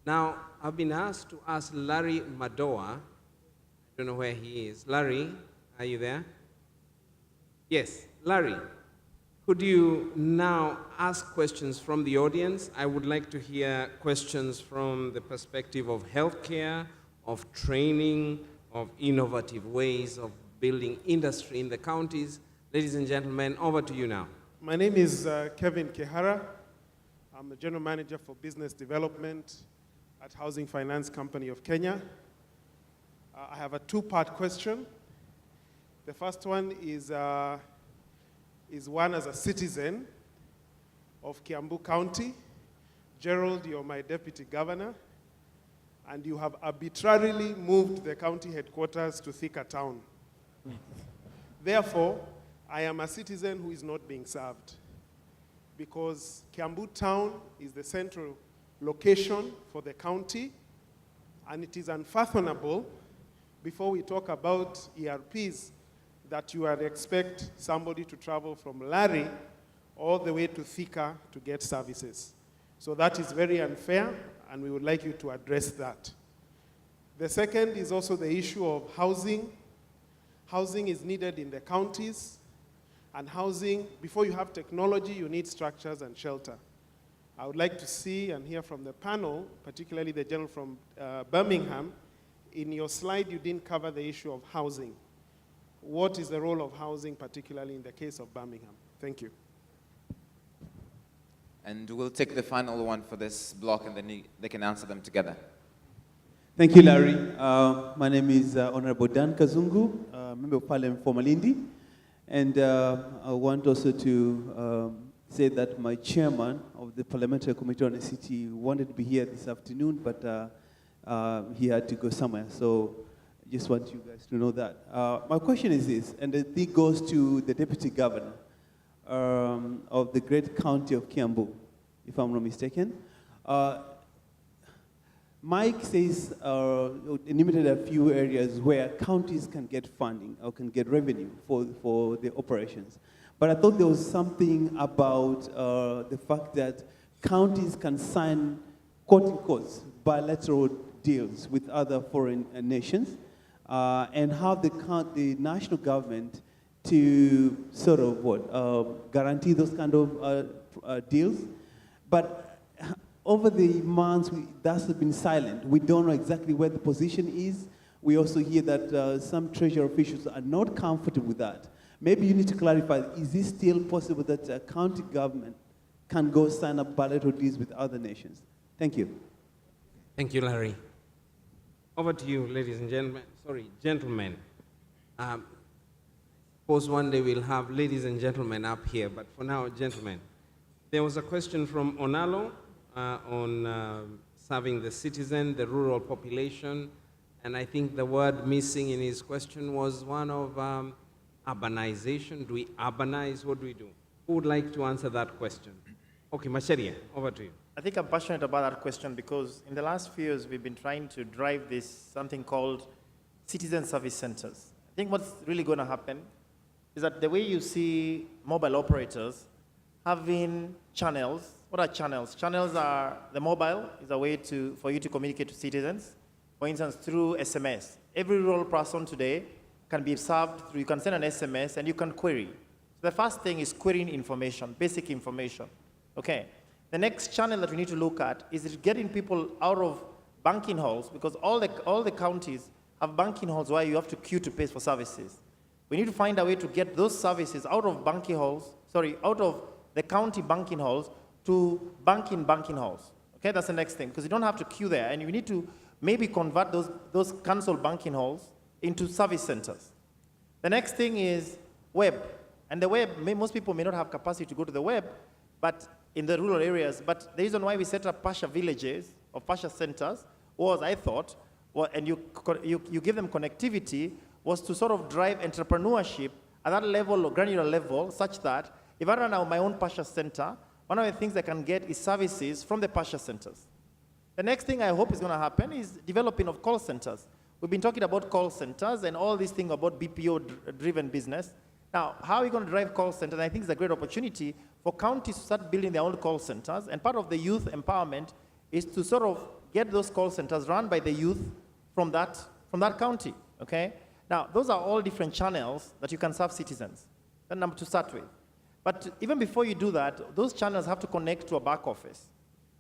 Now, I've been asked to ask Larry Madoa. I don't know where he is. Larry, are you there? Yes, Larry. Could you now ask questions from the audience? I would like to hear questions from the perspective of healthcare, of training, of innovative ways of building industry in the counties. Ladies and gentlemen, over to you now. My name is Kevin Kehara. I'm the General Manager for Business Development at Housing Finance Company of Kenya. I have a two-part question. The first one is one as a citizen of Kiambu County. Gerald, you're my deputy governor, and you have arbitrarily moved the county headquarters to Thika Town. Therefore, I am a citizen who is not being served because Kiambu Town is the central location for the county, and it is unfathomable, before we talk about ERPs, that you would expect somebody to travel from Lari all the way to Thika to get services. So that is very unfair, and we would like you to address that. The second is also the issue of housing. Housing is needed in the counties, and housing, before you have technology, you need structures and shelter. I would like to see and hear from the panel, particularly the gentleman from Birmingham. In your slide, you didn't cover the issue of housing. What is the role of housing, particularly in the case of Birmingham? Thank you. And we'll take the final one for this block, and then they can answer them together. Thank you, Larry. My name is Honorable Dan Kazungu, Member of Parliament for Malindi. And I want also to say that my chairman of the Parliamentary Committee on ICT wanted to be here this afternoon, but he had to go somewhere. So I just want you guys to know that. My question is this, and I think goes to the Deputy Governor of the great county of Kiambu, if I'm not mistaken. Mike says, enumerated a few areas where counties can get funding or can get revenue for the operations. But I thought there was something about the fact that counties can sign, quote-unquote, bilateral deals with other foreign nations, and have the national government to sort of guarantee those kind of deals. But over the months, that's been silent. We don't know exactly where the position is. We also hear that some treasury officials are not comfortable with that. Maybe you need to clarify, is it still possible that a county government can go sign up bilateral deals with other nations? Thank you. Thank you, Larry. Over to you, ladies and gentlemen. Sorry, gentlemen. Suppose one day we'll have ladies and gentlemen up here, but for now, gentlemen. There was a question from Onalo on serving the citizen, the rural population, and I think the word missing in his question was one of urbanization. Do we urbanize? What do we do? Who would like to answer that question? Okay, Macharia, over to you. I think I'm passionate about that question because in the last few years, we've been trying to drive this, something called citizen service centers. I think what's really going to happen is that the way you see mobile operators having channels. What are channels? Channels are, the mobile is a way for you to communicate to citizens, for instance, through SMS. Every rural person today can be served through, you can send an SMS and you can query. So the first thing is querying information, basic information. Okay. The next channel that we need to look at is getting people out of banking halls, because all the counties have banking halls where you have to queue to pay for services. We need to find a way to get those services out of banking halls, out of the county banking halls to banking halls. Okay, that's the next thing, because you don't have to queue there, and you need to maybe convert those cancelled banking halls into service centers. The next thing is web. And the web, most people may not have capacity to go to the web, but in the rural areas, but the reason why we set up Pasha villages or Pasha centers was, I thought, and you give them connectivity, was to sort of drive entrepreneurship at that level or granular level, such that if I run out my own Pasha center, one of the things I can get is services from the Pasha centers. The next thing I hope is going to happen is developing of call centers. We've been talking about call centers and all these things about BPO-driven business. Now, how are we going to drive call centers? I think it's a great opportunity for counties to start building their own call centers. And part of the youth empowerment is to sort of get those call centers run by the youth from that county, okay? Now, those are all different channels that you can serve citizens. That's number to start with. But even before you do that, those channels have to connect to a back office.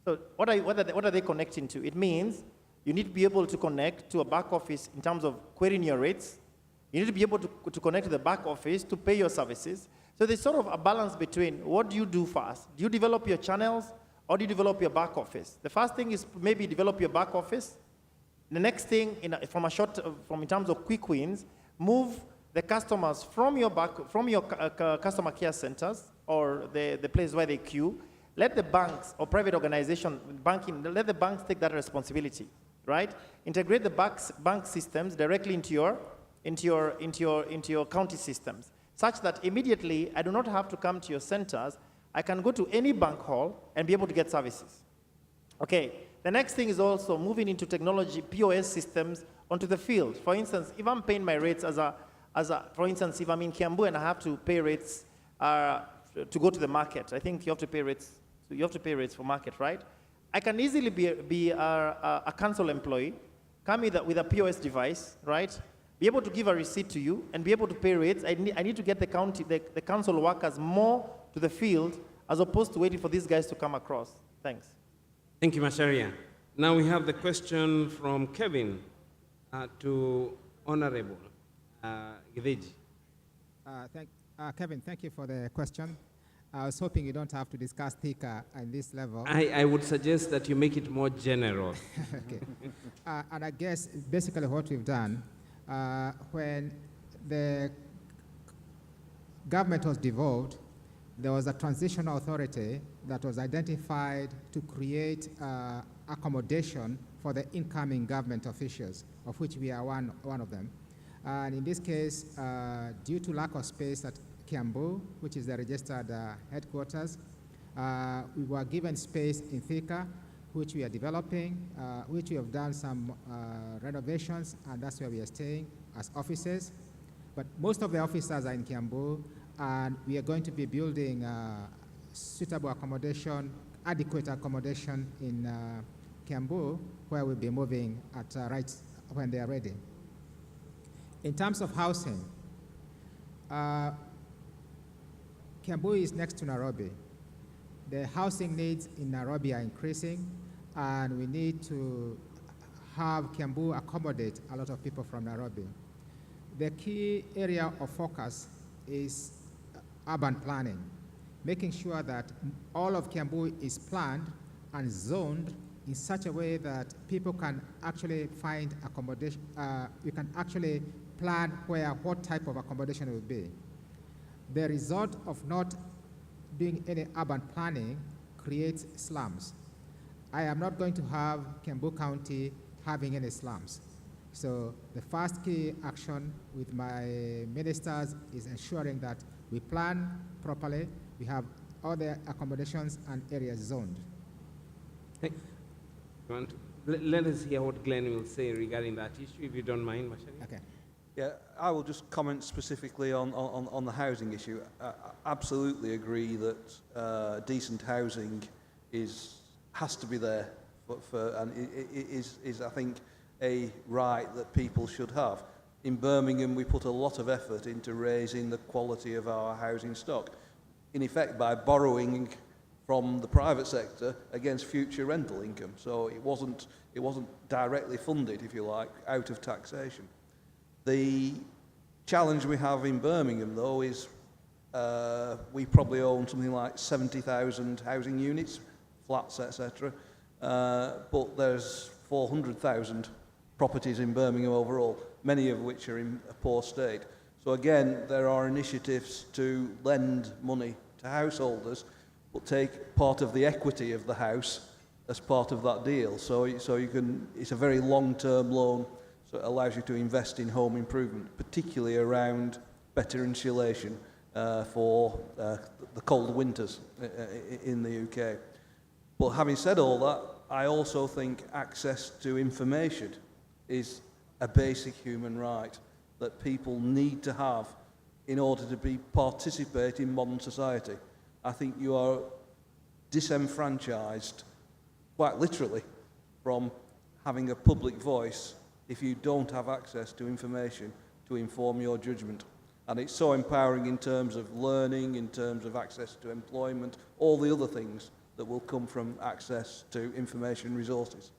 So what are they connecting to? It means you need to be able to connect to a back office in terms of querying your rates. You need to be able to connect to the back office to pay your services. So there's sort of a balance between what do you do first? Do you develop your channels or do you develop your back office? The first thing is maybe develop your back office. The next thing, from in terms of quick wins, move the customers from your customer care centers or the place where they queue. Let the banks or private organization, let the banks take that responsibility, right? Integrate the bank systems directly into your county systems, such that immediately I do not have to come to your centers. I can go to any bank hall and be able to get services. Okay, the next thing is also moving into technology, POS systems onto the field. For instance, if I'm paying my rates for instance, if I'm in Kiambu and I have to pay rates to go to the market, I think you have to pay rates for market, right? I can easily be a council employee, come with a POS device, right? Be able to give a receipt to you and be able to pay rates. I need to get the council workers more to the field as opposed to waiting for these guys to come across. Thanks. Thank you, Macharia. Now we have the question from Kevin to Honorable Gideji. Kevin, thank you for the question. I was hoping you don't have to discuss TICA at this level. I would suggest that you make it more general. Okay. And I guess basically what we've done, when the government was devolved, there was a transitional authority that was identified to create accommodation for the incoming government officials, of which we are one of them. And in this case, due to lack of space at Kiambu, which is the registered headquarters, we were given space in Thika, which we are developing, which we have done some renovations, and that's where we are staying as offices. But most of the officers are in Kiambu, and we are going to be building suitable accommodation, adequate accommodation in Kiambu, where we'll be moving at right when they are ready. In terms of housing, Kiambu is next to Nairobi. The housing needs in Nairobi are increasing, and we need to have Kiambu accommodate a lot of people from Nairobi. The key area of focus is urban planning, making sure that all of Kiambu is planned and zoned in such a way that people can actually find accommodation, we can actually plan what type of accommodation it will be. The result of not doing any urban planning creates slums. I am not going to have Kiambu County having any slums. So the first key action with my ministers is ensuring that we plan properly, we have all the accommodations and areas zoned. Hey, let us hear what Glenn will say regarding that issue, if you don't mind, Macharia. Okay. Yeah, I will just comment specifically on the housing issue. I absolutely agree that decent housing has to be there, and it is, I think, a right that people should have. In Birmingham, we put a lot of effort into raising the quality of our housing stock, in effect by borrowing from the private sector against future rental income. So it wasn't directly funded, if you like, out of taxation. The challenge we have in Birmingham, though, is we probably own something like 70,000 housing units, flats, etc. But there's 400,000 properties in Birmingham overall, many of which are in a poor state. So again, there are initiatives to lend money to householders, but take part of the equity of the house as part of that deal. So you can, it's a very long-term loan, so it allows you to invest in home improvement, particularly around better insulation for the cold winters in the UK. But having said all that, I also think access to information is a basic human right that people need to have in order to participate in modern society. I think you are disenfranchised, quite literally, from having a public voice if you don't have access to information to inform your judgment. And it's so empowering in terms of learning, in terms of access to employment, all the other things that will come from access to information resources.